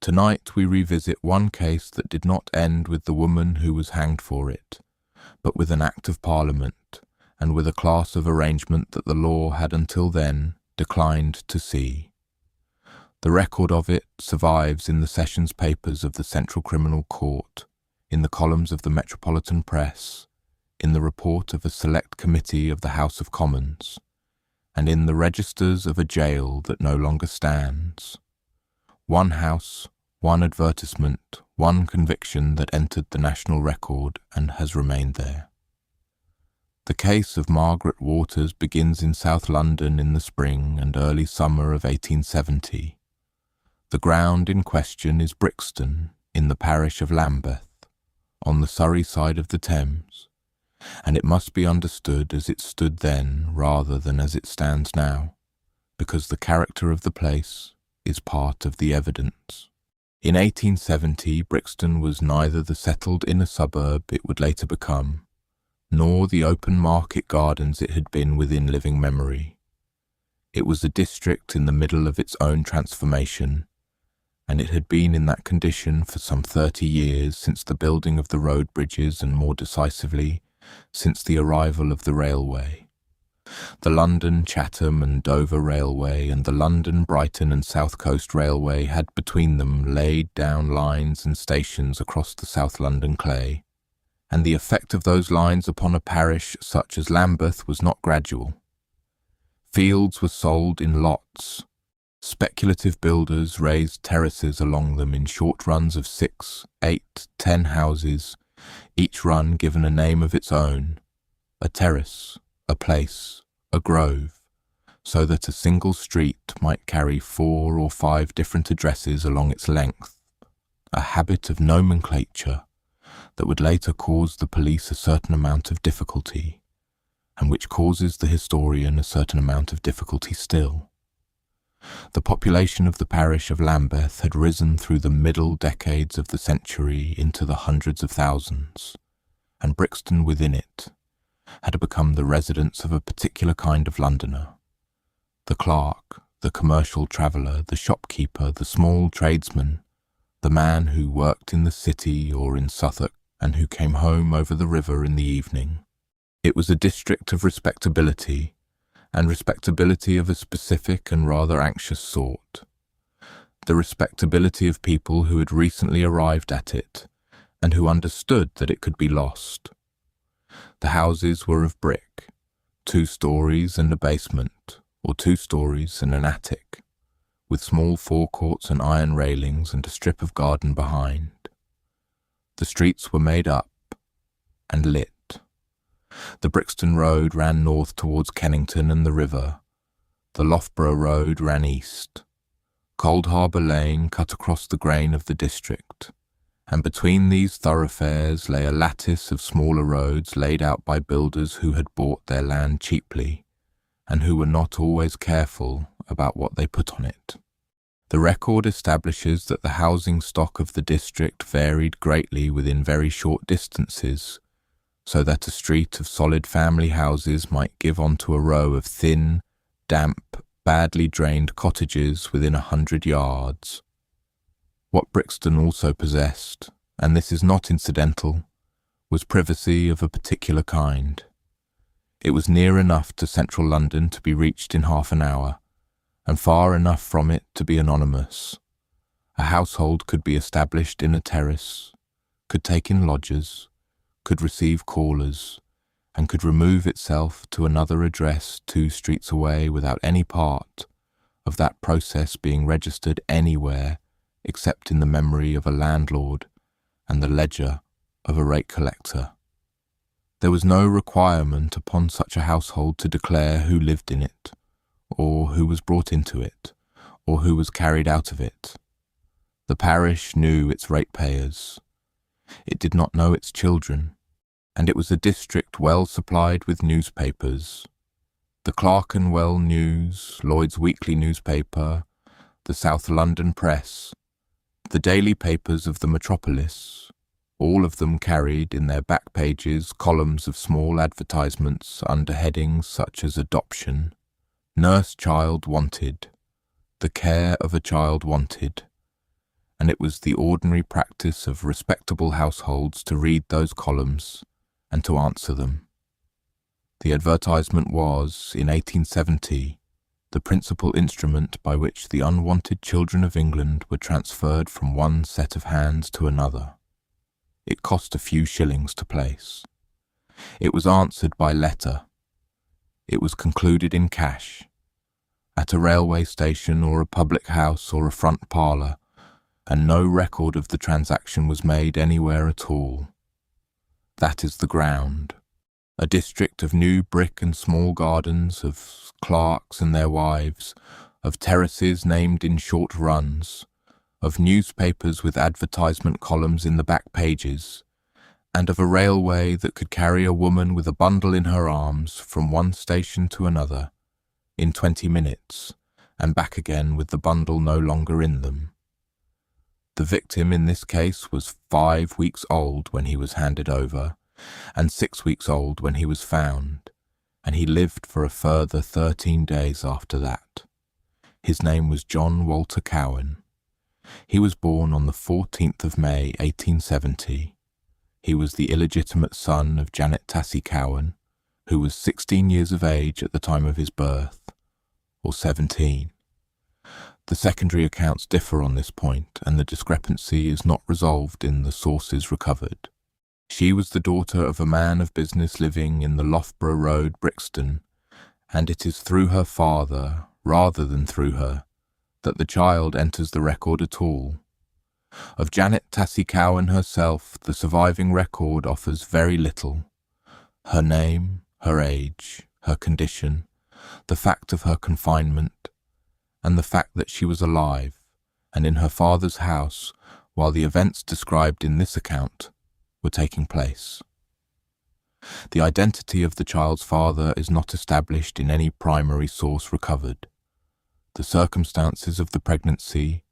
Tonight we revisit one case that did not end with the woman who was hanged for it, but with an Act of Parliament and with a class of arrangement that the law had until then declined to see. The record of it survives in the sessions papers of the Central Criminal Court, in the columns of the Metropolitan Press, in the report of a select committee of the House of Commons, and in the registers of a jail that no longer stands. One house, one advertisement, one conviction that entered the national record and has remained there. The case of Margaret Waters begins in South London in the spring and early summer of 1870. The ground in question is Brixton, in the parish of Lambeth, on the Surrey side of the Thames, and it must be understood as it stood then rather than as it stands now, because the character of the place is part of the evidence. In 1870, Brixton was neither the settled inner suburb it would later become, nor the open market gardens it had been within living memory. It was a district in the middle of its own transformation, and it had been in that condition for some 30 years since the building of the road bridges and, more decisively, since the arrival of the railway. The London, Chatham and Dover Railway and the London, Brighton and South Coast Railway had between them laid down lines and stations across the South London clay, and the effect of those lines upon a parish such as Lambeth was not gradual. Fields were sold in lots. Speculative builders raised terraces along them in short runs of 6, 8, 10 houses, each run given a name of its own, a terrace, a place, a grove, so that a single street might carry 4 or 5 different addresses along its length, a habit of nomenclature that would later cause the police a certain amount of difficulty, and which causes the historian a certain amount of difficulty still. The population of the parish of Lambeth had risen through the middle decades of the century into the hundreds of thousands, and Brixton within it had become the residence of a particular kind of Londoner. The clerk, the commercial traveller, the shopkeeper, the small tradesman, the man who worked in the city or in Suffolk and who came home over the river in the evening. It was a district of respectability, and respectability of a specific and rather anxious sort. The respectability of people who had recently arrived at it, and who understood that it could be lost. The houses were of brick, 2 stories and a basement, or 2 stories and an attic, with small forecourts and iron railings and a strip of garden behind. The streets were made up and lit. The Brixton Road ran north towards Kennington and the river. The Loughborough Road ran east. Cold Harbour Lane cut across the grain of the district, and between these thoroughfares lay a lattice of smaller roads laid out by builders who had bought their land cheaply, and who were not always careful about what they put on it. The record establishes that the housing stock of the district varied greatly within very short distances, so that a street of solid family houses might give onto a row of thin, damp, badly drained cottages within 100 yards. What Brixton also possessed, and this is not incidental, was privacy of a particular kind. It was near enough to central London to be reached in half an hour, and far enough from it to be anonymous. A household could be established in a terrace, could take in lodgers, could receive callers, and could remove itself to another address 2 streets away without any part of that process being registered anywhere except in the memory of a landlord and the ledger of a rate collector. There was no requirement upon such a household to declare who lived in it, or who was brought into it, or who was carried out of it. The parish knew its ratepayers. It did not know its children, and it was a district well supplied with newspapers. The Clerkenwell News, Lloyd's Weekly newspaper, the South London Press, the daily papers of the metropolis, all of them carried in their back pages columns of small advertisements under headings such as adoption, nurse child wanted, the care of a child wanted, and it was the ordinary practice of respectable households to read those columns and to answer them. The advertisement was, in 1870, the principal instrument by which the unwanted children of England were transferred from one set of hands to another. It cost a few shillings to place. It was answered by letter. It was concluded in cash, at a railway station or a public house or a front parlour, and no record of the transaction was made anywhere at all. That is the ground. A district of new brick and small gardens, of clerks and their wives, of terraces named in short runs, of newspapers with advertisement columns in the back pages, and of a railway that could carry a woman with a bundle in her arms from one station to another in 20 minutes, and back again with the bundle no longer in them. The victim in this case was 5 weeks old when he was handed over, and 6 weeks old when he was found, and he lived for a further 13 days after that. His name was John Walter Cowan. He was born on the 14th of May, 1870. He was the illegitimate son of Janet Tassie Cowan, who was 16 years of age at the time of his birth, or 17. The secondary accounts differ on this point, and the discrepancy is not resolved in the sources recovered. She was the daughter of a man of business living in the Loughborough Road, Brixton, and it is through her father, rather than through her, that the child enters the record at all. Of Janet Tassie Cowan herself, the surviving record offers very little. Her name, her age, her condition, the fact of her confinement, and the fact that she was alive and in her father's house while the events described in this account were taking place. The identity of the child's father is not established in any primary source recovered. The circumstances of the pregnancy,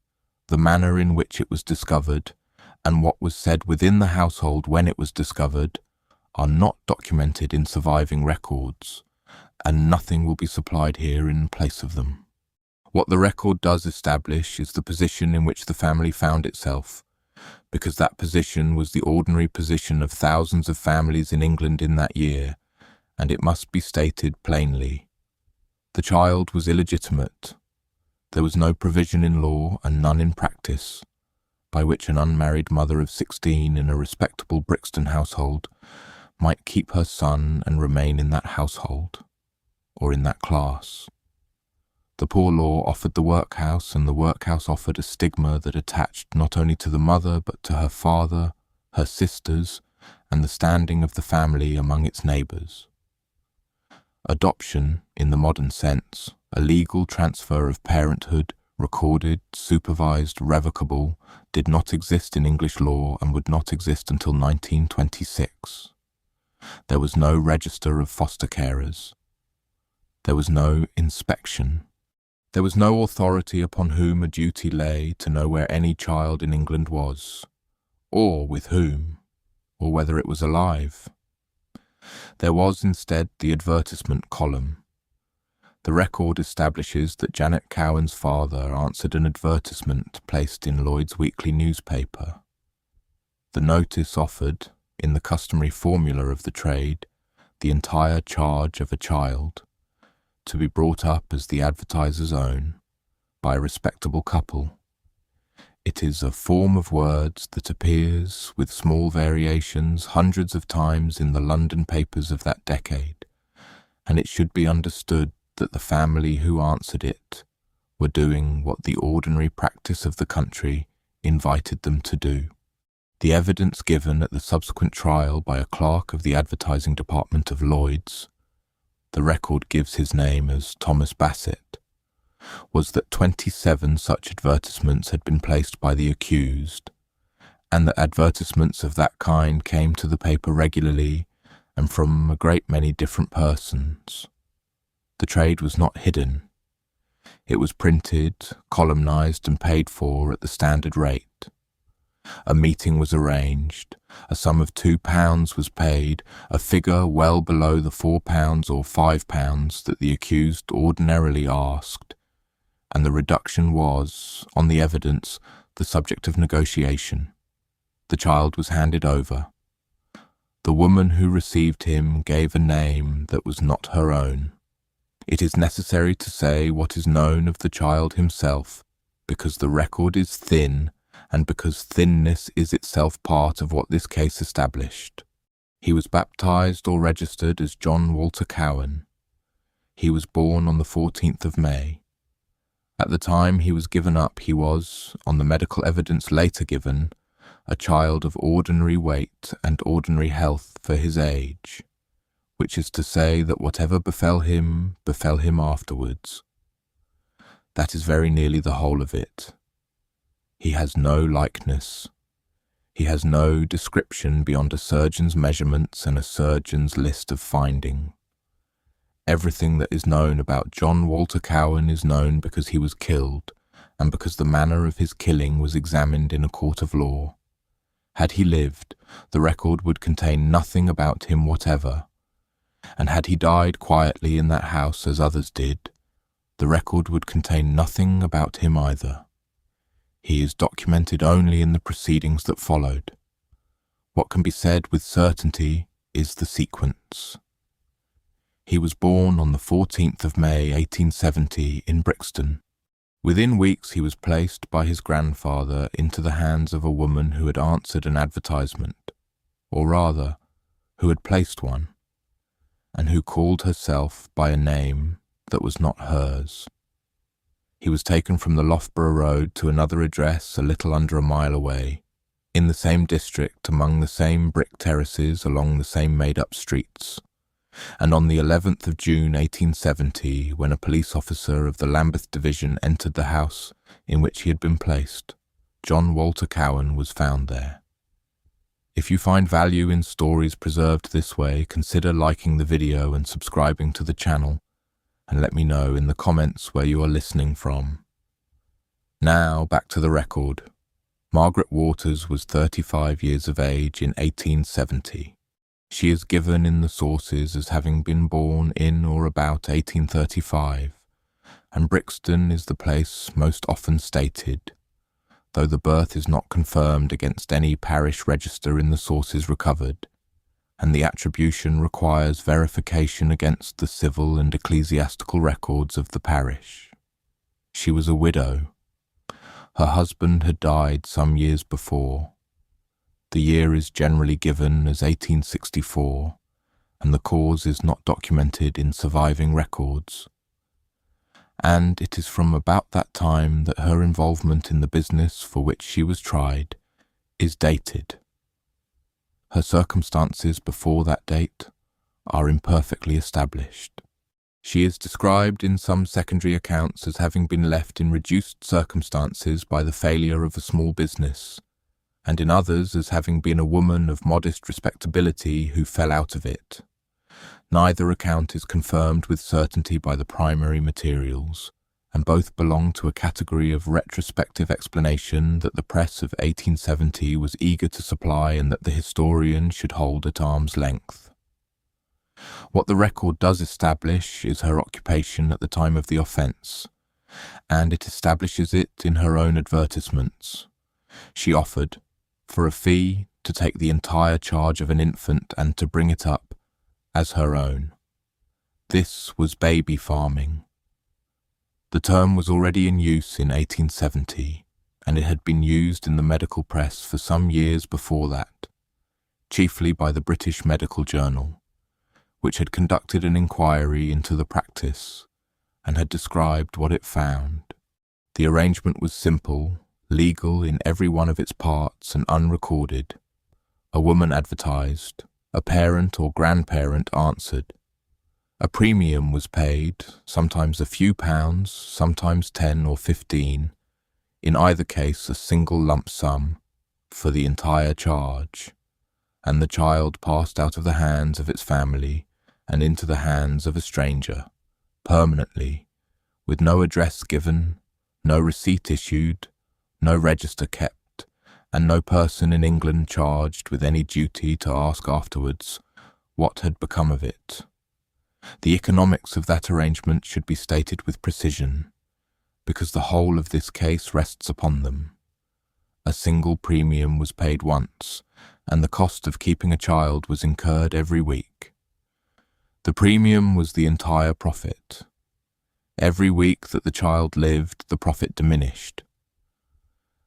the manner in which it was discovered, and what was said within the household when it was discovered are not documented in surviving records, and nothing will be supplied here in place of them. What the record does establish is the position in which the family found itself, because that position was the ordinary position of thousands of families in England in that year, and it must be stated plainly. The child was illegitimate. There was no provision in law, and none in practice, by which an unmarried mother of 16 in a respectable Brixton household might keep her son and remain in that household, or in that class. The Poor Law offered the workhouse, and the workhouse offered a stigma that attached not only to the mother but to her father, her sisters, and the standing of the family among its neighbours. Adoption, in the modern sense, a legal transfer of parenthood, recorded, supervised, revocable, did not exist in English law and would not exist until 1926. There was no register of foster carers. There was no inspection. There was no authority upon whom a duty lay to know where any child in England was, or with whom, or whether it was alive. There was instead the advertisement column. The record establishes that Janet Cowan's father answered an advertisement placed in Lloyd's weekly newspaper. The notice offered, in the customary formula of the trade, the entire charge of a child, to be brought up as the advertiser's own, by a respectable couple. It is a form of words that appears, with small variations, hundreds of times in the London papers of that decade, and it should be understood that the family who answered it were doing what the ordinary practice of the country invited them to do. The evidence given at the subsequent trial by a clerk of the advertising department of Lloyd's, the record gives his name as Thomas Bassett, was that 27 such advertisements had been placed by the accused, and that advertisements of that kind came to the paper regularly and from a great many different persons. The trade was not hidden. It was printed, columnised and paid for at the standard rate. A meeting was arranged, a sum of £2 was paid, a figure well below the £4 or £5 that the accused ordinarily asked, and the reduction was, on the evidence, the subject of negotiation. The child was handed over. The woman who received him gave a name that was not her own. It is necessary to say what is known of the child himself, because the record is thin, and because thinness is itself part of what this case established. He was baptized or registered as John Walter Cowan. He was born on the 14th of May. At the time he was given up, he was, on the medical evidence later given, a child of ordinary weight and ordinary health for his age, which is to say that whatever befell him afterwards. That is very nearly the whole of it. He has no likeness. He has no description beyond a surgeon's measurements and a surgeon's list of finding. Everything that is known about John Walter Cowan is known because he was killed, and because the manner of his killing was examined in a court of law. Had he lived, the record would contain nothing about him whatever, and had he died quietly in that house as others did, the record would contain nothing about him either. He is documented only in the proceedings that followed. What can be said with certainty is the sequence. He was born on the 14th of May 1870 in Brixton. Within weeks he was placed by his grandfather into the hands of a woman who had answered an advertisement, or rather, who had placed one, and who called herself by a name that was not hers. He was taken from the Loughborough Road to another address a little under a mile away, in the same district, among the same brick terraces, along the same made-up streets. And on the 11th of June 1870, when a police officer of the Lambeth Division entered the house in which he had been placed, John Walter Cowan was found there. If you find value in stories preserved this way, consider liking the video and subscribing to the channel, and let me know in the comments where you are listening from. Now, back to the record. Margaret Waters was 35 years of age in 1870. She is given in the sources as having been born in or about 1835, and Brixton is the place most often stated, though the birth is not confirmed against any parish register in the sources recovered, and the attribution requires verification against the civil and ecclesiastical records of the parish. She was a widow. Her husband had died some years before. The year is generally given as 1864, and the cause is not documented in surviving records. And it is from about that time that her involvement in the business for which she was tried is dated. Her circumstances before that date are imperfectly established. She is described in some secondary accounts as having been left in reduced circumstances by the failure of a small business, and in others as having been a woman of modest respectability who fell out of it. Neither account is confirmed with certainty by the primary materials, and both belong to a category of retrospective explanation that the press of 1870 was eager to supply and that the historian should hold at arm's length. What the record does establish is her occupation at the time of the offence, and it establishes it in her own advertisements. She offered, for a fee, to take the entire charge of an infant and to bring it up as her own. This was baby farming. The term was already in use in 1870, and it had been used in the medical press for some years before that, chiefly by the British Medical Journal, which had conducted an inquiry into the practice and had described what it found. The arrangement was simple, legal in every one of its parts and unrecorded. A woman advertised. A parent or grandparent answered. A premium was paid, sometimes a few pounds, sometimes 10 or 15, in either case a single lump sum, for the entire charge, and the child passed out of the hands of its family and into the hands of a stranger, permanently, with no address given, no receipt issued, no register kept, and no person in England charged with any duty to ask afterwards what had become of it. The economics of that arrangement should be stated with precision, because the whole of this case rests upon them. A single premium was paid once, and the cost of keeping a child was incurred every week. The premium was the entire profit. Every week that the child lived, the profit diminished.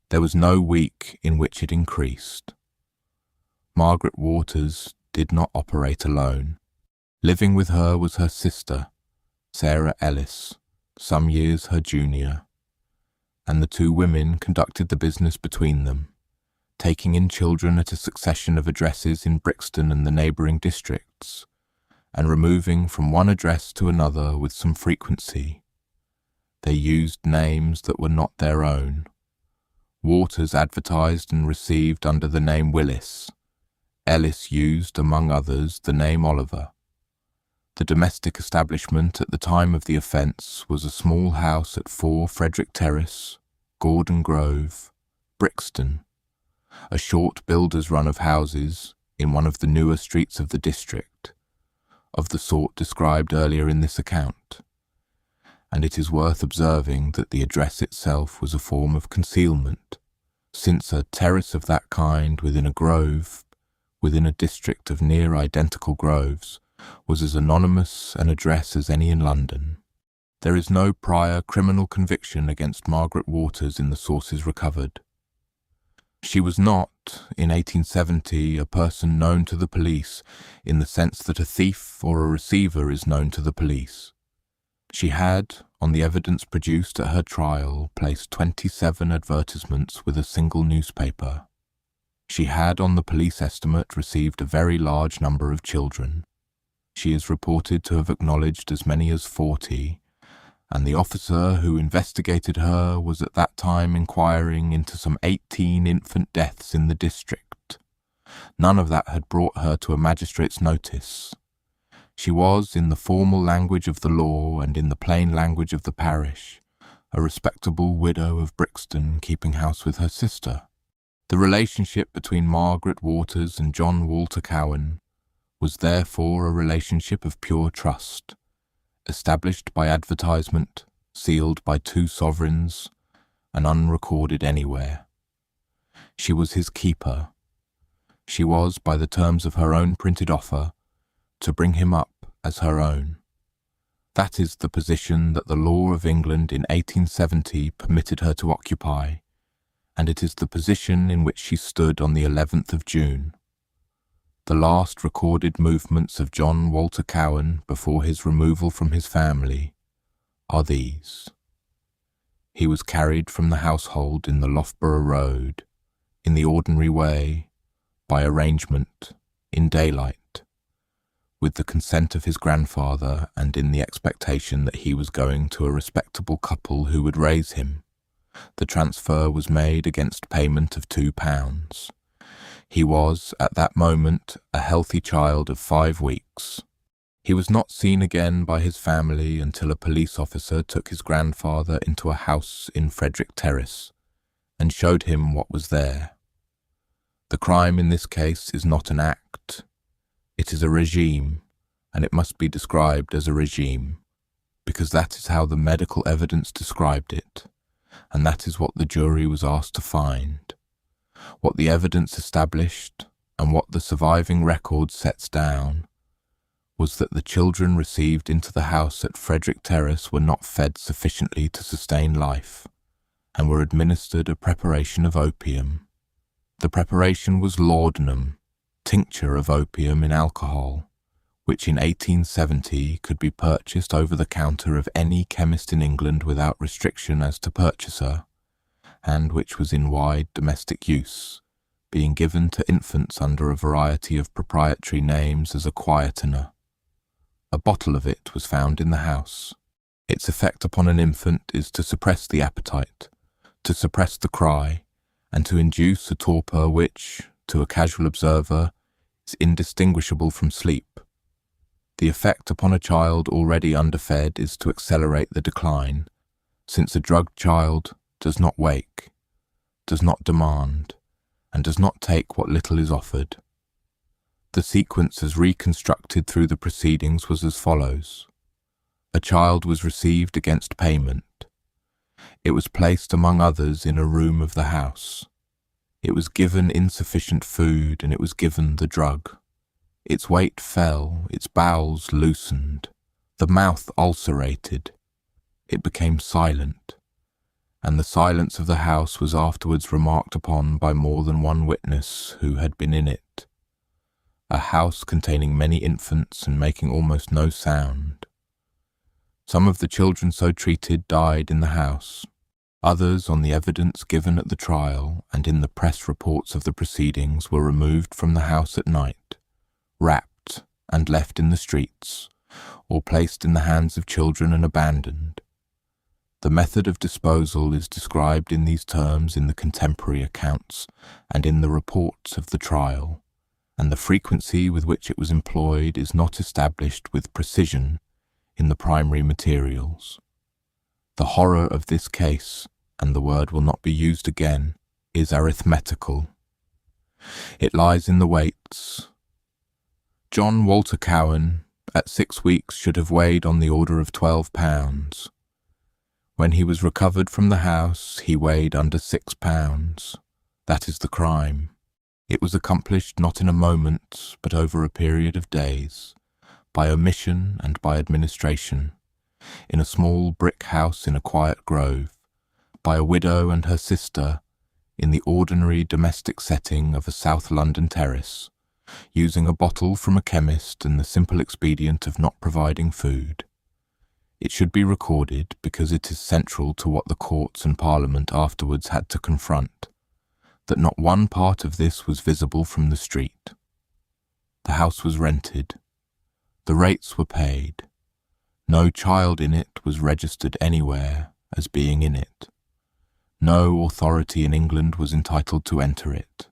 There was no week in which it increased. Margaret Waters did not operate alone. Living with her was her sister, Sarah Ellis, some years her junior, and the two women conducted the business between them, taking in children at a succession of addresses in Brixton and the neighbouring districts, and removing from one address to another with some frequency. They used names that were not their own. Waters advertised and received under the name Willis. Ellis used, among others, the name Oliver. The domestic establishment at the time of the offence was a small house at 4 Frederick Terrace, Gordon Grove, Brixton, a short builder's run of houses in one of the newer streets of the district, of the sort described earlier in this account. And it is worth observing that the address itself was a form of concealment, since a terrace of that kind within a grove, within a district of near identical groves, was as anonymous an address as any in London. There is no prior criminal conviction against Margaret Waters in the sources recovered. She was not, in 1870, a person known to the police in the sense that a thief or a receiver is known to the police. She had, on the evidence produced at her trial, placed 27 advertisements with a single newspaper. She had, on the police estimate, received a very large number of children. She is reported to have acknowledged as many as 40, and the officer who investigated her was at that time inquiring into some 18 infant deaths in the district. None of that had brought her to a magistrate's notice. She was, in the formal language of the law and in the plain language of the parish, a respectable widow of Brixton keeping house with her sister. The relationship between Margaret Waters and John Walter Cowan was therefore a relationship of pure trust, established by advertisement, sealed by 2 sovereigns, and unrecorded anywhere. She was his keeper. She was, by the terms of her own printed offer, to bring him up as her own. That is the position that the law of England in 1870 permitted her to occupy, and it is the position in which she stood on the 11th of June. The last recorded movements of John Walter Cowan before his removal from his family are these. He was carried from the household in the Loughborough Road, in the ordinary way, by arrangement, in daylight, with the consent of his grandfather and in the expectation that he was going to a respectable couple who would raise him. The transfer was made against payment of £2. He was, at that moment, a healthy child of 5 weeks. He was not seen again by his family until a police officer took his grandfather into a house in Frederick Terrace and showed him what was there. The crime in this case is not an act. It is a regime, and it must be described as a regime, because that is how the medical evidence described it, and that is what the jury was asked to find. What the evidence established, and what the surviving record sets down, was that the children received into the house at Frederick Terrace were not fed sufficiently to sustain life, and were administered a preparation of opium. The preparation was laudanum, tincture of opium in alcohol, which in 1870 could be purchased over the counter of any chemist in England without restriction as to purchaser, and which was in wide domestic use, being given to infants under a variety of proprietary names as a quietener. A bottle of it was found in the house. Its effect upon an infant is to suppress the appetite, to suppress the cry, and to induce a torpor which, to a casual observer, is indistinguishable from sleep. The effect upon a child already underfed is to accelerate the decline, since a drugged child does not wake, does not demand, and does not take what little is offered. The sequence as reconstructed through the proceedings was as follows. A child was received against payment. It was placed among others in a room of the house. It was given insufficient food, and it was given the drug. Its weight fell, its bowels loosened, the mouth ulcerated. It became silent, and the silence of the house was afterwards remarked upon by more than one witness who had been in it. A house containing many infants and making almost no sound. Some of the children so treated died in the house. Others, on the evidence given at the trial and in the press reports of the proceedings, were removed from the house at night, wrapped and left in the streets, or placed in the hands of children and abandoned. The method of disposal is described in these terms in the contemporary accounts and in the reports of the trial, and the frequency with which it was employed is not established with precision in the primary materials. The horror of this case, and the word will not be used again, is arithmetical. It lies in the weights. John Walter Cowan, at 6 weeks, should have weighed on the order of 12 pounds. When he was recovered from the house, he weighed under 6 pounds. That is the crime. It was accomplished not in a moment, but over a period of days, by omission and by administration, in a small brick house in a quiet grove, by a widow and her sister, in the ordinary domestic setting of a South London terrace, using a bottle from a chemist and the simple expedient of not providing food. It should be recorded because it is central to what the courts and Parliament afterwards had to confront, that not one part of this was visible from the street. The house was rented. The rates were paid. No child in it was registered anywhere as being in it. No authority in England was entitled to enter it.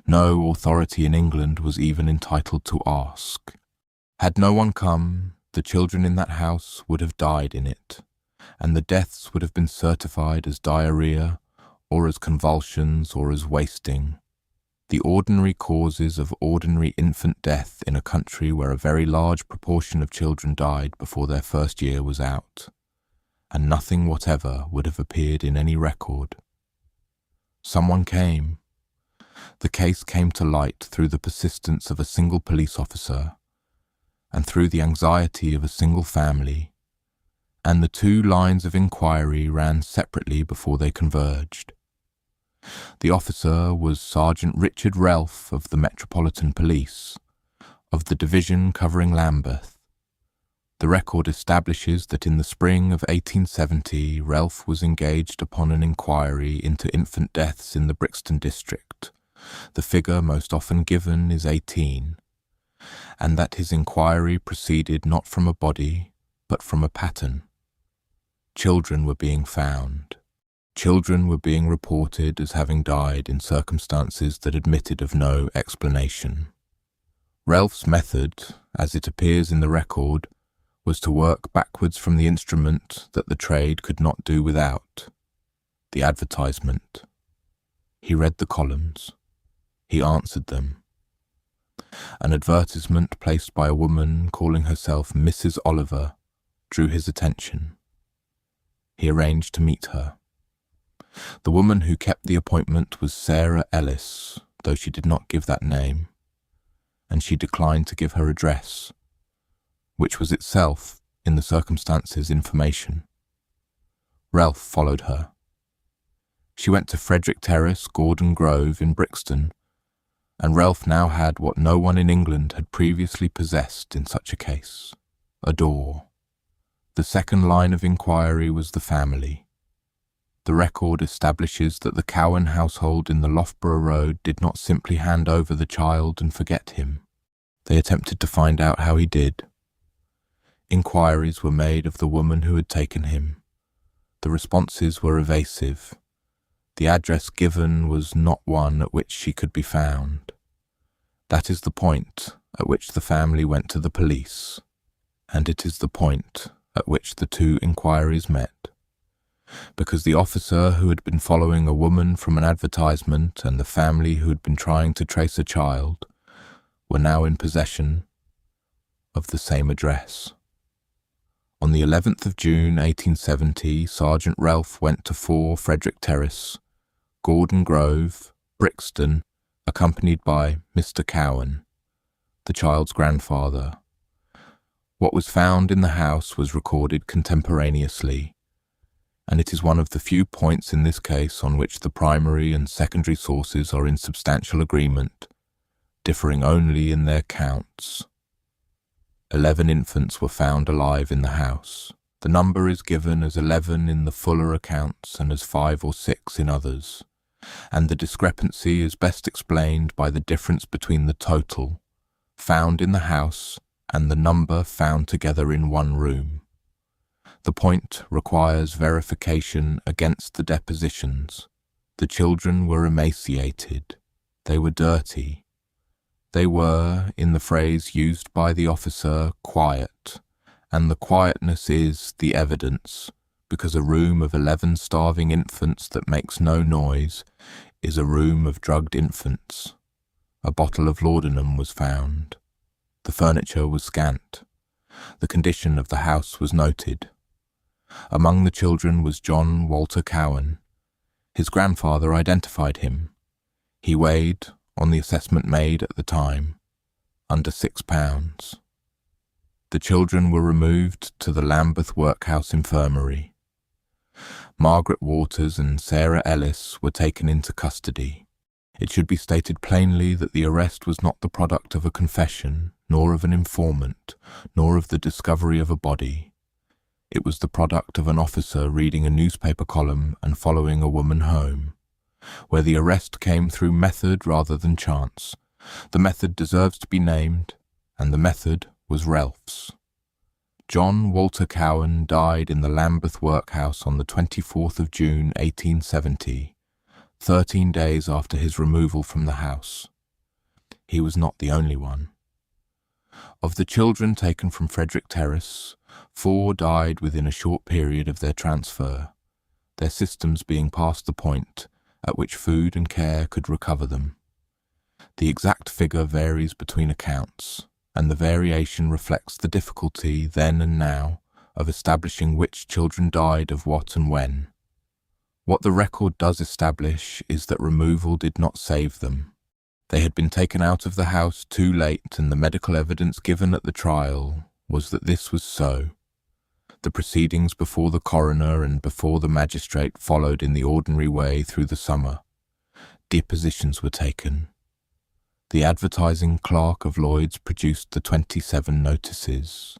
No authority in England was even entitled to ask. Had no one come, the children in that house would have died in it, and the deaths would have been certified as diarrhea, or as convulsions, or as wasting. The ordinary causes of ordinary infant death in a country where a very large proportion of children died before their first year was out, and nothing whatever would have appeared in any record. Someone came. The case came to light through the persistence of a single police officer, and through the anxiety of a single family, and the two lines of inquiry ran separately before they converged. The officer was Sergeant Richard Relf of the Metropolitan Police, of the division covering Lambeth. The record establishes that in the spring of 1870 Relf was engaged upon an inquiry into infant deaths in the Brixton district. The figure most often given is 18, and that his inquiry proceeded not from a body, but from a pattern. Children were being found. Children were being reported as having died in circumstances that admitted of no explanation. Relf's method, as it appears in the record, was to work backwards from the instrument that the trade could not do without, the advertisement. He read the columns. He answered them. An advertisement placed by a woman calling herself Mrs. Oliver drew his attention. He arranged to meet her. The woman who kept the appointment was Sarah Ellis, though she did not give that name, and she declined to give her address, which was itself, in the circumstances, information. Relf followed her. She went to Frederick Terrace, Gordon Grove in Brixton, and Relf now had what no one in England had previously possessed in such a case, a door. The second line of inquiry was the family. The record establishes that the Cowan household in the Loughborough Road did not simply hand over the child and forget him. They attempted to find out how he did. Inquiries were made of the woman who had taken him. The responses were evasive. The address given was not one at which she could be found. That is the point at which the family went to the police, and it is the point at which the two inquiries met, because the officer who had been following a woman from an advertisement and the family who had been trying to trace a child were now in possession of the same address. On the 11th of June 1870, Sergeant Relf went to 4 Frederick Terrace, Gordon Grove, Brixton, accompanied by Mr. Cowan, the child's grandfather. What was found in the house was recorded contemporaneously, and it is one of the few points in this case on which the primary and secondary sources are in substantial agreement, differing only in their counts. 11 infants were found alive in the house. The number is given as 11 in the fuller accounts and as 5 or 6 in others, and the discrepancy is best explained by the difference between the total found in the house and the number found together in one room. The point requires verification against the depositions. The children were emaciated. They were dirty. They were, in the phrase used by the officer, quiet, and the quietness is the evidence, because a room of 11 starving infants that makes no noise is a room of drugged infants. A bottle of laudanum was found. The furniture was scant. The condition of the house was noted. Among the children was John Walter Cowan. His grandfather identified him. He weighed, on the assessment made at the time, under 6 pounds. The children were removed to the Lambeth Workhouse Infirmary. Margaret Waters and Sarah Ellis were taken into custody. It should be stated plainly that the arrest was not the product of a confession, nor of an informant, nor of the discovery of a body. It was the product of an officer reading a newspaper column and following a woman home, where the arrest came through method rather than chance. The method deserves to be named, and the method was Ralph's. John Walter Cowan died in the Lambeth Workhouse on the 24th of June 1870, 13 days after his removal from the house. He was not the only one. Of the children taken from Frederick Terrace, 4 died within a short period of their transfer, their systems being past the point at which food and care could recover them. The exact figure varies between accounts, and the variation reflects the difficulty then and now of establishing which children died of what and when. What the record does establish is that removal did not save them. They had been taken out of the house too late, and the medical evidence given at the trial was that this was so. The proceedings before the coroner and before the magistrate followed in the ordinary way through the summer. Depositions were taken. The advertising clerk of Lloyd's produced the 27 notices.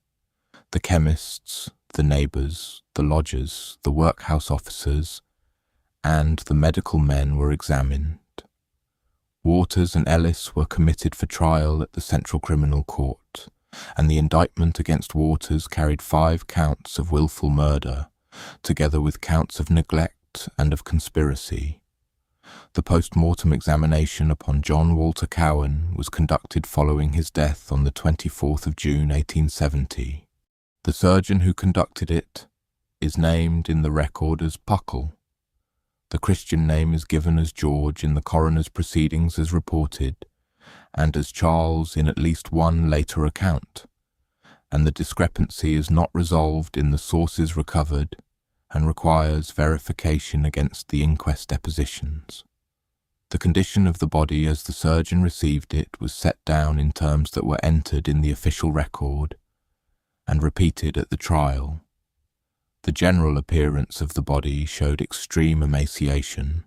The chemists, the neighbours, the lodgers, the workhouse officers, and the medical men were examined. Waters and Ellis were committed for trial at the Central Criminal Court, and the indictment against Waters carried 5 counts of wilful murder, together with counts of neglect and of conspiracy. The post-mortem examination upon John Walter Cowan was conducted following his death on the 24th of June 1870. The surgeon who conducted it is named in the record as Puckle. The Christian name is given as George in the coroner's proceedings as reported, and as Charles in at least one later account, and the discrepancy is not resolved in the sources recovered and requires verification against the inquest depositions. The condition of the body as the surgeon received it was set down in terms that were entered in the official record and repeated at the trial. The general appearance of the body showed extreme emaciation.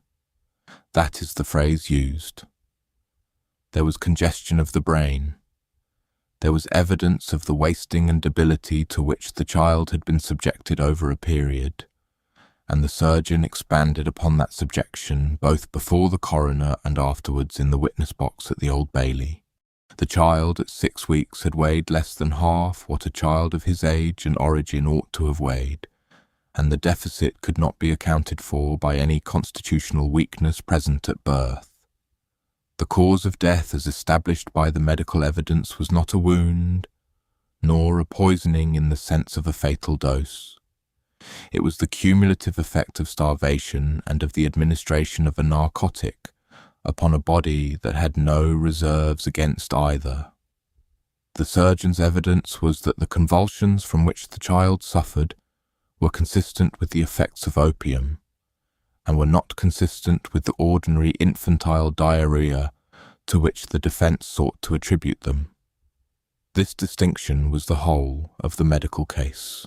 That is the phrase used. There was congestion of the brain. There was evidence of the wasting and debility to which the child had been subjected over a period, and the surgeon expanded upon that subjection both before the coroner and afterwards in the witness box at the Old Bailey. The child at 6 weeks had weighed less than half what a child of his age and origin ought to have weighed, and the deficit could not be accounted for by any constitutional weakness present at birth. The cause of death as established by the medical evidence was not a wound, nor a poisoning in the sense of a fatal dose. It was the cumulative effect of starvation and of the administration of a narcotic upon a body that had no reserves against either. The surgeon's evidence was that the convulsions from which the child suffered were consistent with the effects of opium, and were not consistent with the ordinary infantile diarrhea to which the defence sought to attribute them. This distinction was the whole of the medical case,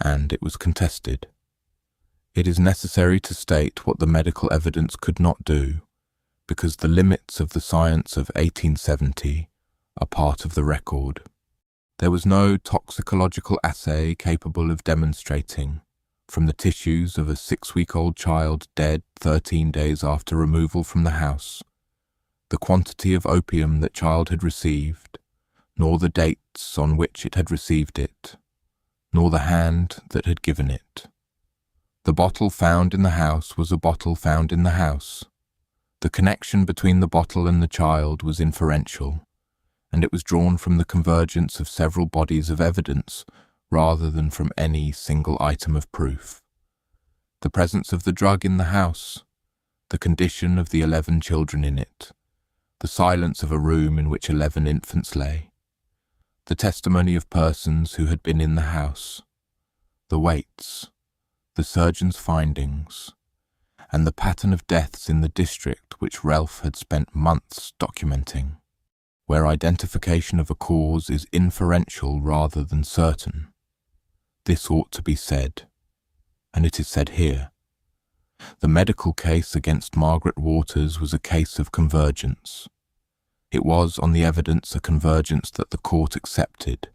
and it was contested. It is necessary to state what the medical evidence could not do, because the limits of the science of 1870 are part of the record. There was no toxicological assay capable of demonstrating, from the tissues of a 6-week-old child dead 13 days after removal from the house, the quantity of opium that child had received, nor the dates on which it had received it, nor the hand that had given it. The bottle found in the house was a bottle found in the house. The connection between the bottle and the child was inferential, and it was drawn from the convergence of several bodies of evidence rather than from any single item of proof. The presence of the drug in the house, the condition of the 11 children in it, the silence of a room in which 11 infants lay, the testimony of persons who had been in the house, the weights, the surgeon's findings, and the pattern of deaths in the district which Relf had spent months documenting, where identification of a cause is inferential rather than certain. This ought to be said, and it is said here. The medical case against Margaret Waters was a case of convergence. It was, on the evidence, a convergence that the court accepted,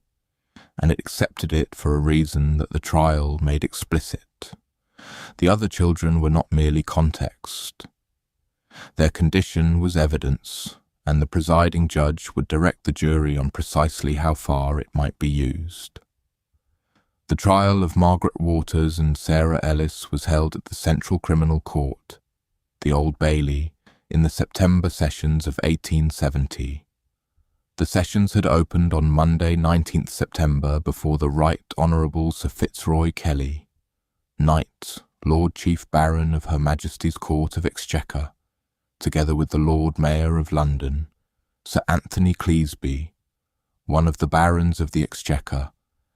and it accepted it for a reason that the trial made explicit. The other children were not merely context. Their condition was evidence, and the presiding judge would direct the jury on precisely how far it might be used. The trial of Margaret Waters and Sarah Ellis was held at the Central Criminal Court, the Old Bailey, in the September sessions of 1870. The sessions had opened on Monday 19th September before the Right Honourable Sir Fitzroy Kelly, Knight, Lord Chief Baron of Her Majesty's Court of Exchequer, together with the Lord Mayor of London, Sir Anthony Cleasby, one of the Barons of the Exchequer,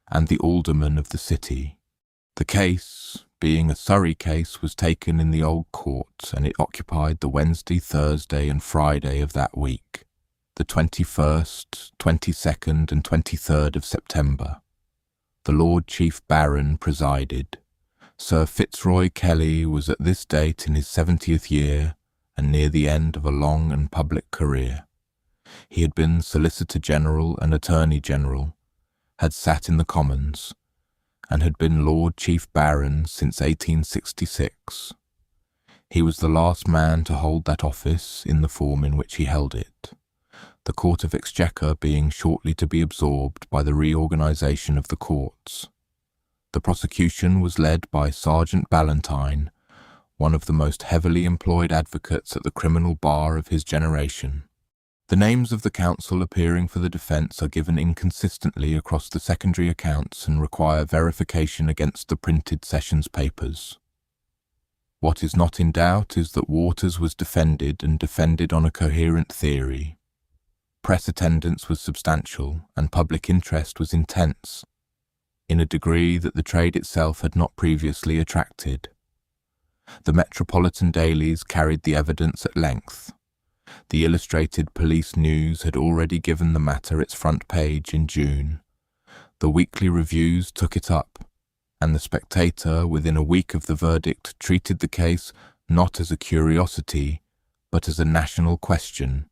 and the Aldermen of the city. The case, being a Surrey case, was taken in the Old Court, and it occupied the Wednesday, Thursday and Friday of that week, the 21st, 22nd and 23rd of September. The Lord Chief Baron presided. Sir Fitzroy Kelly was at this date in his 70th year, and near the end of a long and public career. He had been Solicitor General and Attorney General, had sat in the Commons, and had been Lord Chief Baron since 1866. He was the last man to hold that office in the form in which he held it, the Court of Exchequer being shortly to be absorbed by the reorganisation of the courts. The prosecution was led by Sergeant Ballantyne, one of the most heavily employed advocates at the criminal bar of his generation. The names of the counsel appearing for the defence are given inconsistently across the secondary accounts and require verification against the printed sessions papers. What is not in doubt is that Waters was defended and defended on a coherent theory. Press attendance was substantial and public interest was intense, in a degree that the trade itself had not previously attracted. The metropolitan dailies carried the evidence at length. The Illustrated Police News had already given the matter its front page in June. The weekly reviews took it up, and the Spectator, within a week of the verdict, treated the case not as a curiosity, but as a national question,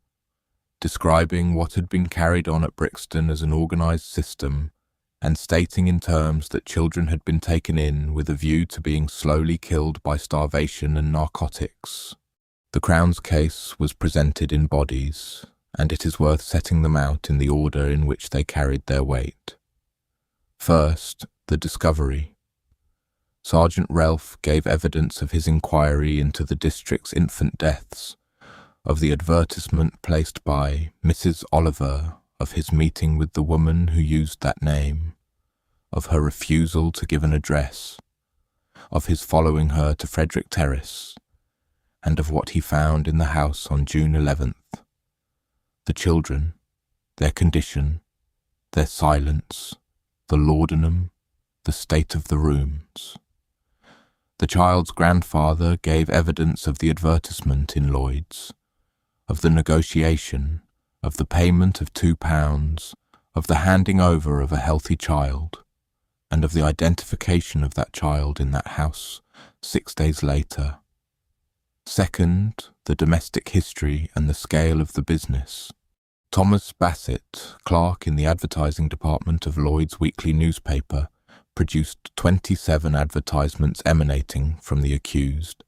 describing what had been carried on at Brixton as an organised system, and stating in terms that children had been taken in with a view to being slowly killed by starvation and narcotics. The Crown's case was presented in bodies, and it is worth setting them out in the order in which they carried their weight. First, the discovery. Sergeant Relf gave evidence of his inquiry into the district's infant deaths, of the advertisement placed by Mrs. Oliver of his meeting with the woman who used that name, of her refusal to give an address, of his following her to Frederick Terrace, and of what he found in the house on June 11th. The children, their condition, their silence, the laudanum, the state of the rooms. The child's grandfather gave evidence of the advertisement in Lloyd's, of the negotiation, of the payment of £2, of the handing over of a healthy child, and of the identification of that child in that house 6 days later. Second, the domestic history and the scale of the business. Thomas Bassett, clerk in the advertising department of Lloyd's weekly newspaper, produced 27 advertisements emanating from the accused,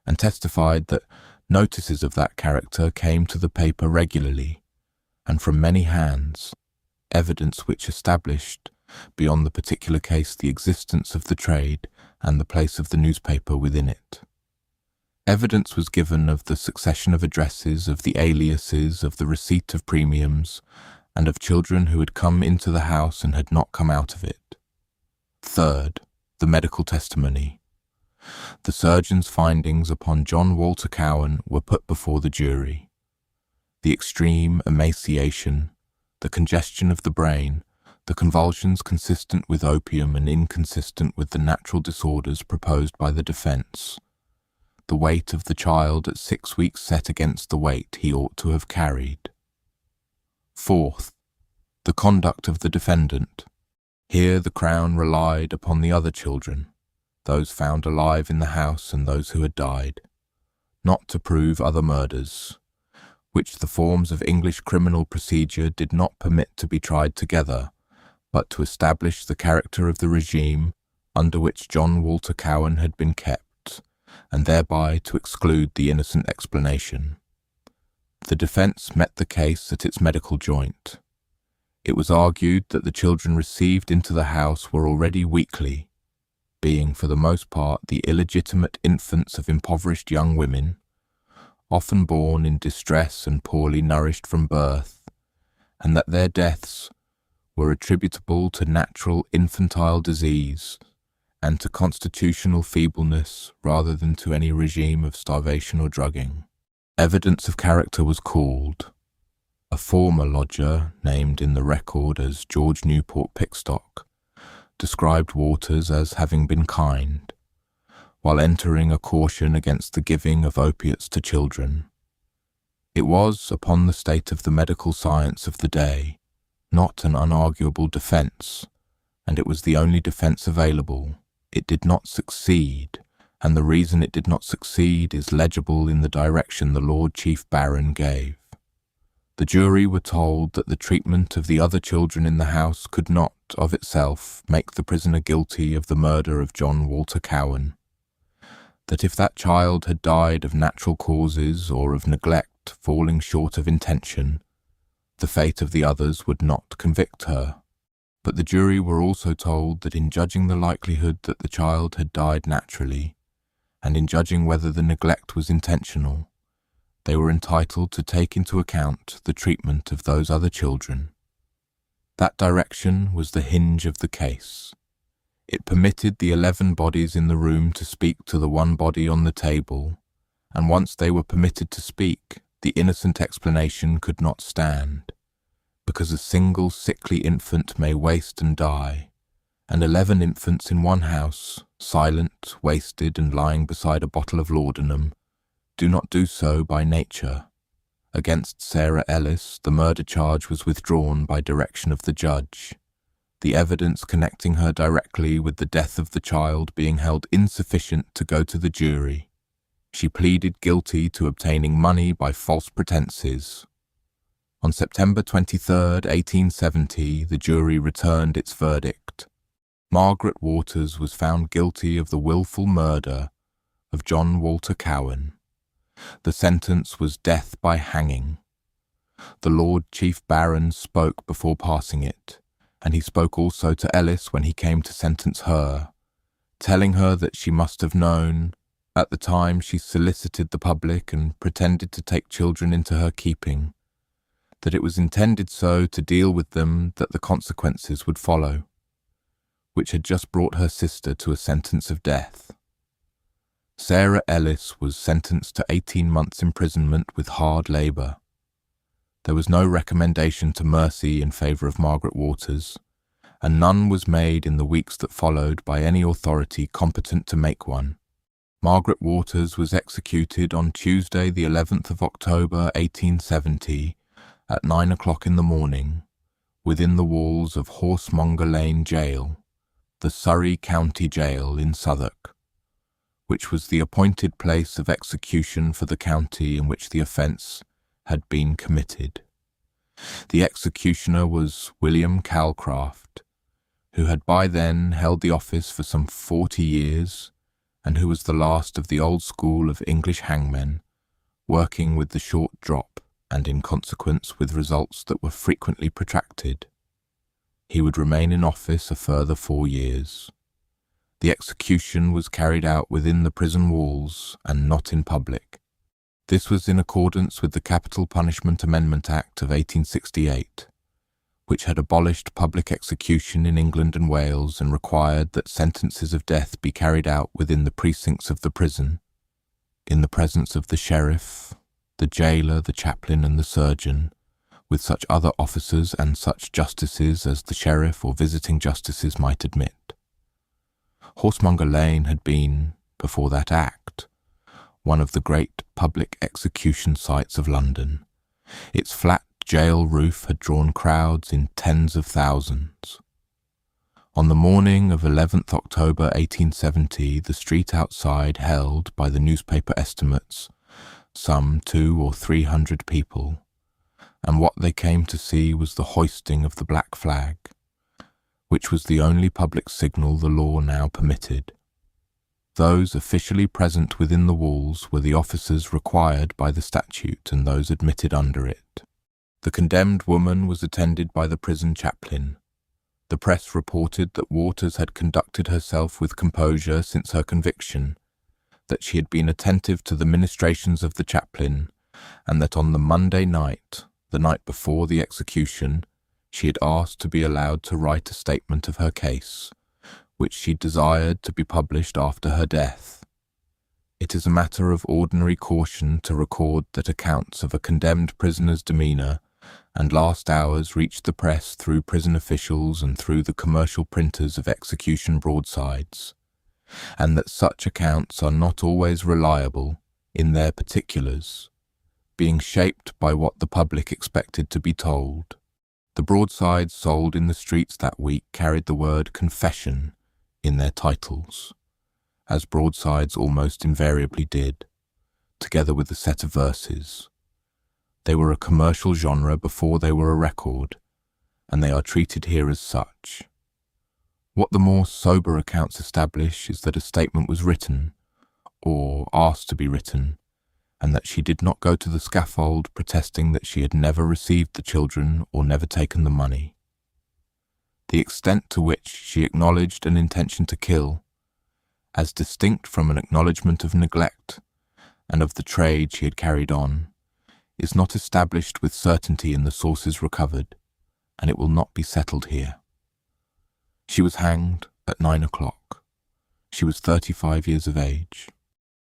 and testified that notices of that character came to the paper regularly, and from many hands, evidence which established, beyond the particular case, the existence of the trade and the place of the newspaper within it. Evidence was given of the succession of addresses, of the aliases, of the receipt of premiums, and of children who had come into the house and had not come out of it. Third, the medical testimony. The surgeon's findings upon John Walter Cowan were put before the jury. The extreme emaciation, the congestion of the brain, the convulsions consistent with opium and inconsistent with the natural disorders proposed by the defence, the weight of the child at 6 weeks set against the weight he ought to have carried. Fourth, the conduct of the defendant. Here the Crown relied upon the other children, those found alive in the house and those who had died, not to prove other murders, which the forms of English criminal procedure did not permit to be tried together, but to establish the character of the regime under which John Walter Cowan had been kept, and thereby to exclude the innocent explanation. The defence met the case at its medical joint. It was argued that the children received into the house were already weakly, being for the most part the illegitimate infants of impoverished young women, often born in distress and poorly nourished from birth, and that their deaths were attributable to natural infantile disease and to constitutional feebleness rather than to any regime of starvation or drugging. Evidence of character was called. A former lodger, named in the record as George Newport Pickstock, described Waters as having been kind, while entering a caution against the giving of opiates to children. It was, upon the state of the medical science of the day, not an unarguable defence, and it was the only defence available. It did not succeed, and the reason it did not succeed is legible in the direction the Lord Chief Baron gave. The jury were told that the treatment of the other children in the house could not, of itself, make the prisoner guilty of the murder of John Walter Cowan, that if that child had died of natural causes or of neglect falling short of intention, the fate of the others would not convict her. But the jury were also told that in judging the likelihood that the child had died naturally, and in judging whether the neglect was intentional, they were entitled to take into account the treatment of those other children. That direction was the hinge of the case. It permitted the 11 bodies in the room to speak to the one body on the table, and once they were permitted to speak, the innocent explanation could not stand, because a single sickly infant may waste and die, and 11 infants in one house, silent, wasted, and lying beside a bottle of laudanum, do not do so by nature. Against Sarah Ellis, the murder charge was withdrawn by direction of the judge, the evidence connecting her directly with the death of the child being held insufficient to go to the jury. She pleaded guilty to obtaining money by false pretences. On September 23, 1870, the jury returned its verdict. Margaret Waters was found guilty of the wilful murder of John Walter Cowan. The sentence was death by hanging. The Lord Chief Baron spoke before passing it, and he spoke also to Ellis when he came to sentence her, telling her that she must have known, at the time she solicited the public and pretended to take children into her keeping, that it was intended so to deal with them that the consequences would follow, which had just brought her sister to a sentence of death. Sarah Ellis was sentenced to 18 months' imprisonment with hard labour. There was no recommendation to mercy in favour of Margaret Waters, and none was made in the weeks that followed by any authority competent to make one. Margaret Waters was executed on Tuesday the 11th of October 1870 at 9 o'clock in the morning within the walls of Horsemonger Lane Gaol, the Surrey County Gaol in Southwark, which was the appointed place of execution for the county in which the offence had been committed. The executioner was William Calcraft, who had by then held the office for some 40 years, and who was the last of the old school of English hangmen, working with the short drop and in consequence with results that were frequently protracted. He would remain in office a further 4 years. The execution was carried out within the prison walls and not in public. This was in accordance with the Capital Punishment Amendment Act of 1868, which had abolished public execution in England and Wales and required that sentences of death be carried out within the precincts of the prison, in the presence of the sheriff, the jailer, the chaplain and the surgeon, with such other officers and such justices as the sheriff or visiting justices might admit. Horsemonger Lane had been, before that act, one of the great public execution sites of London. Its flat jail roof had drawn crowds in tens of thousands. On the morning of 11th October 1870, the street outside held, by the newspaper estimates, some 200 or 300 people, and what they came to see was the hoisting of the black flag, which was the only public signal the law now permitted. Those officially present within the walls were the officers required by the statute and those admitted under it. The condemned woman was attended by the prison chaplain. The press reported that Waters had conducted herself with composure since her conviction, that she had been attentive to the ministrations of the chaplain, and that on the Monday night, the night before the execution, she had asked to be allowed to write a statement of her case, which she desired to be published after her death. It is a matter of ordinary caution to record that accounts of a condemned prisoner's demeanour and last hours reached the press through prison officials and through the commercial printers of execution broadsides, and that such accounts are not always reliable in their particulars, being shaped by what the public expected to be told. The broadsides sold in the streets that week carried the word confession in their titles, as broadsides almost invariably did, together with a set of verses. They were a commercial genre before they were a record, and they are treated here as such. What the more sober accounts establish is that a statement was written, or asked to be written, and that she did not go to the scaffold protesting that she had never received the children or never taken the money. The extent to which she acknowledged an intention to kill, as distinct from an acknowledgement of neglect and of the trade she had carried on, is not established with certainty in the sources recovered, and it will not be settled here. She was hanged at 9 o'clock. She was 35 years of age.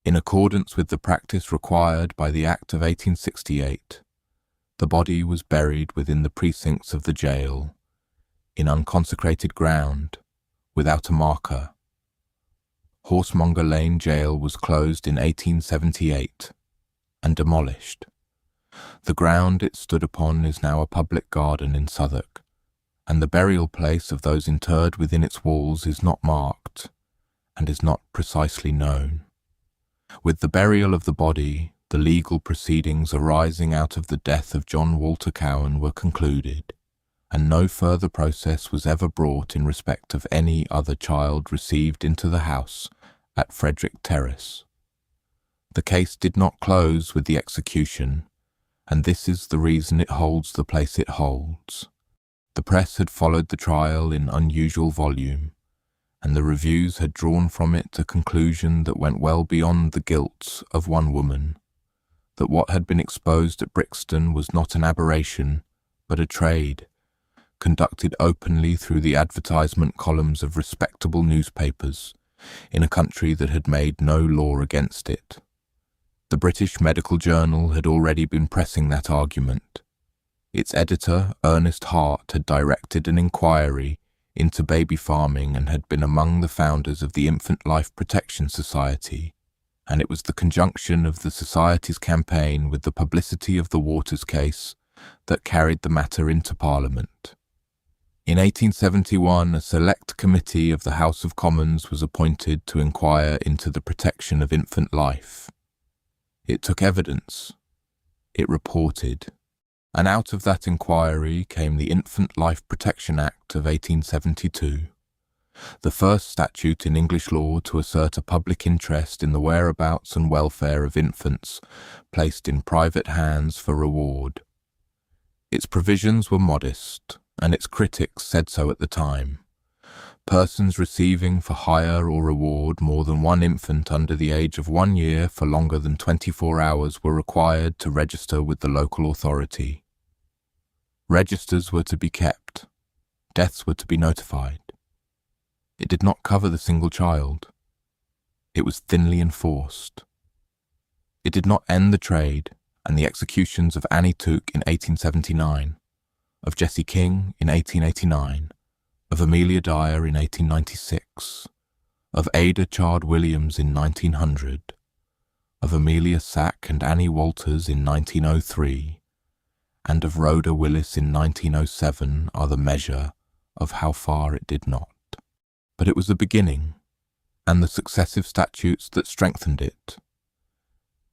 In accordance with the practice required by the Act of 1868, the body was buried within the precincts of the gaol, in unconsecrated ground, without a marker. Horsemonger Lane Gaol was closed in 1878 and demolished. The ground it stood upon is now a public garden in Southwark, and the burial place of those interred within its walls is not marked and is not precisely known. With the burial of the body, the legal proceedings arising out of the death of John Walter Cowan were concluded, and no further process was ever brought in respect of any other child received into the house at Frederick Terrace. The case did not close with the execution, and this is the reason it holds the place it holds. The press had followed the trial in unusual volume, and the reviews had drawn from it a conclusion that went well beyond the guilt of one woman, that what had been exposed at Brixton was not an aberration, but a trade, conducted openly through the advertisement columns of respectable newspapers, in a country that had made no law against it. The British Medical Journal had already been pressing that argument. Its editor, Ernest Hart, had directed an inquiry into baby farming and had been among the founders of the Infant Life Protection Society, and it was the conjunction of the Society's campaign with the publicity of the Waters case that carried the matter into Parliament. In 1871, a select committee of the House of Commons was appointed to inquire into the protection of infant life. It took evidence. It reported. And out of that inquiry came the Infant Life Protection Act of 1872, the first statute in English law to assert a public interest in the whereabouts and welfare of infants placed in private hands for reward. Its provisions were modest, and its critics said so at the time. Persons receiving for hire or reward more than one infant under the age of 1 year for longer than 24 hours were required to register with the local authority. Registers were to be kept. Deaths were to be notified. It did not cover the single child. It was thinly enforced. It did not end the trade and the executions of Annie Tuke in 1879, of Jessie King in 1889, of Amelia Dyer in 1896, of Ada Chard Williams in 1900, of Amelia Sack and Annie Walters in 1903, and of Rhoda Willis in 1907 are the measure of how far it did not. But it was a beginning, and the successive statutes that strengthened it.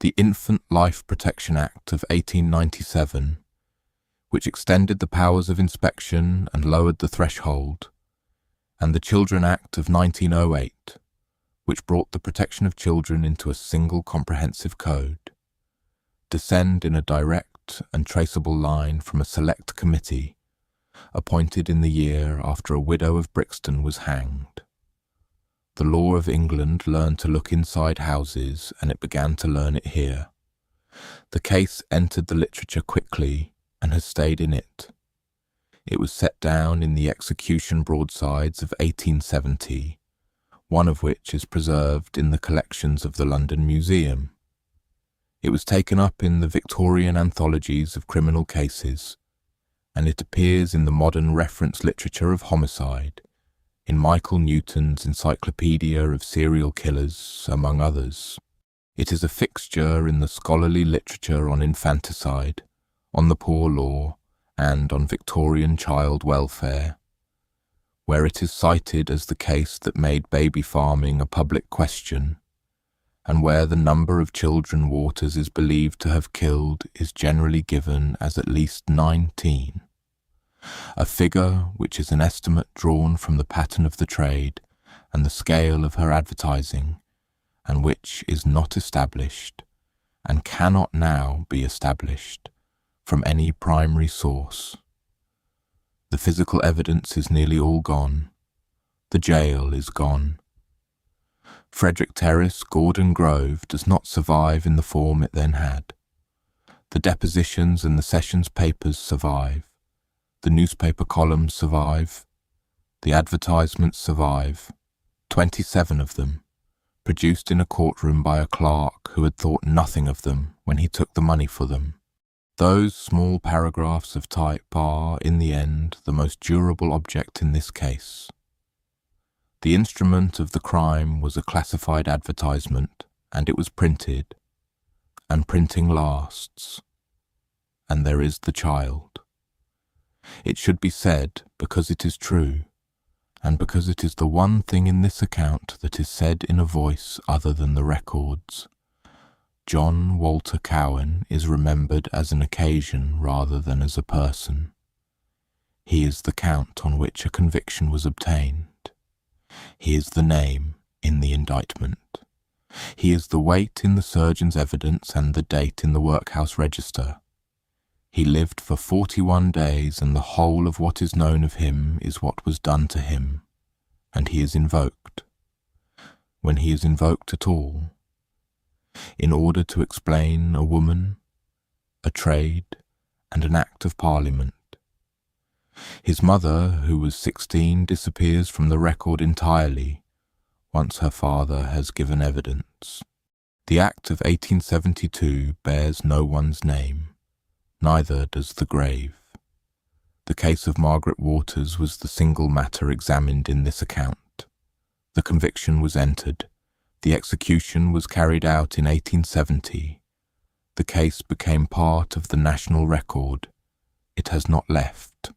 The Infant Life Protection Act of 1897, which extended the powers of inspection and lowered the threshold, and the Children Act of 1908, which brought the protection of children into a single comprehensive code, descend in a direct and traceable line from a select committee appointed in the year after a widow of Brixton was hanged. The law of England learned to look inside houses, and it began to learn it here. The case entered the literature quickly and has stayed in it. It was set down in the execution broadsides of 1870, one of which is preserved in the collections of the London Museum. It was taken up in the Victorian anthologies of criminal cases, and it appears in the modern reference literature of homicide, in Michael Newton's Encyclopedia of Serial Killers, among others. It is a fixture in the scholarly literature on infanticide, on the poor law, and on Victorian child welfare, where it is cited as the case that made baby farming a public question, and where the number of children Waters is believed to have killed is generally given as at least 19. A figure which is an estimate drawn from the pattern of the trade and the scale of her advertising, and which is not established, and cannot now be established, from any primary source. The physical evidence is nearly all gone. The jail is gone. Frederick Terrace, Gordon Grove does not survive in the form it then had. The depositions and the sessions papers survive. The newspaper columns survive. The advertisements survive. 27 of them, produced in a courtroom by a clerk who had thought nothing of them when he took the money for them. Those small paragraphs of type are, in the end, the most durable object in this case. The instrument of the crime was a classified advertisement, and it was printed, and printing lasts, and there is the child. It should be said because it is true, and because it is the one thing in this account that is said in a voice other than the records. John Walter Cowan is remembered as an occasion rather than as a person. He is the count on which a conviction was obtained. He is the name in the indictment. He is the weight in the surgeon's evidence and the date in the workhouse register. He lived for 41 days, and the whole of what is known of him is what was done to him, and he is invoked, when he is invoked at all, in order to explain a woman, a trade, and an Act of Parliament. His mother, who was 16, disappears from the record entirely, once her father has given evidence. The Act of 1872 bears no one's name. Neither does the grave. The case of Margaret Waters was the single matter examined in this account. The conviction was entered. The execution was carried out in 1870. The case became part of the national record. It has not left.